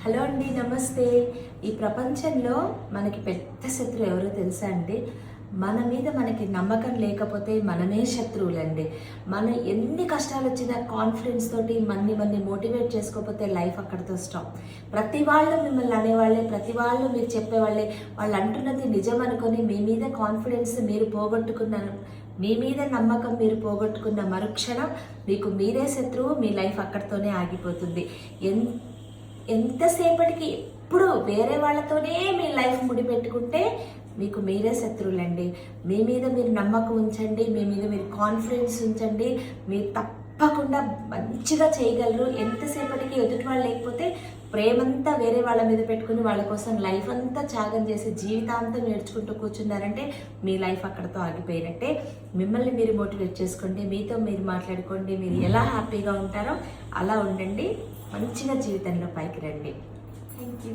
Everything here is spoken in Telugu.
హలో అండి, నమస్తే. ఈ ప్రపంచంలో మనకి పెద్ద శత్రువు ఎవరో తెలుసా అండి? మన మీద మనకి నమ్మకం లేకపోతే మనమే శత్రువులండి. మన ఎన్ని కష్టాలు వచ్చినా కాన్ఫిడెన్స్ తోటి మన్ని మోటివేట్ చేసుకోకపోతే లైఫ్ అక్కడితో స్టాప్. ప్రతి వాళ్ళు మిమ్మల్ని అనేవాళ్ళే, ప్రతి వాళ్ళు మీరు చెప్పేవాళ్ళే. వాళ్ళు అంటున్నది నిజం అనుకొని మీ మీద కాన్ఫిడెన్స్ మీరు పోగొట్టుకున్నారు, మీ మీద నమ్మకం మీరు పోగొట్టుకున్న మరుక్షణం మీకు మీరే శత్రువు. మీ లైఫ్ అక్కడితోనే ఆగిపోతుంది. ఎంతసేపటికి ఎప్పుడు వేరే వాళ్ళతోనే మీ లైఫ్ ముడిపెట్టుకుంటే మీకు మీరే శత్రువులండి. మీ మీద మీరు నమ్మకం ఉంచండి, మీ మీద మీరు కాన్ఫిడెన్స్ ఉంచండి. మీరు తప్పకుండా మంచిగా చేయగలరు. ఎంతసేపటికి ఎదుటి వాళ్ళు లేకపోతే ప్రేమంతా వేరే వాళ్ళ మీద పెట్టుకుని వాళ్ళ కోసం లైఫ్ అంతా త్యాగం చేసి జీవితాంతం నేర్చుకుంటూ కూర్చున్నారంటే మీ లైఫ్ అక్కడితో ఆగిపోయినట్టే. మిమ్మల్ని మీరు మోటివేట్ చేసుకోండి, మీతో మీరు మాట్లాడుకోండి. మీరు ఎలా హ్యాపీగా ఉంటారో అలా ఉండండి. మంచిగా జీవితంలో పైకి రండి. Thank you.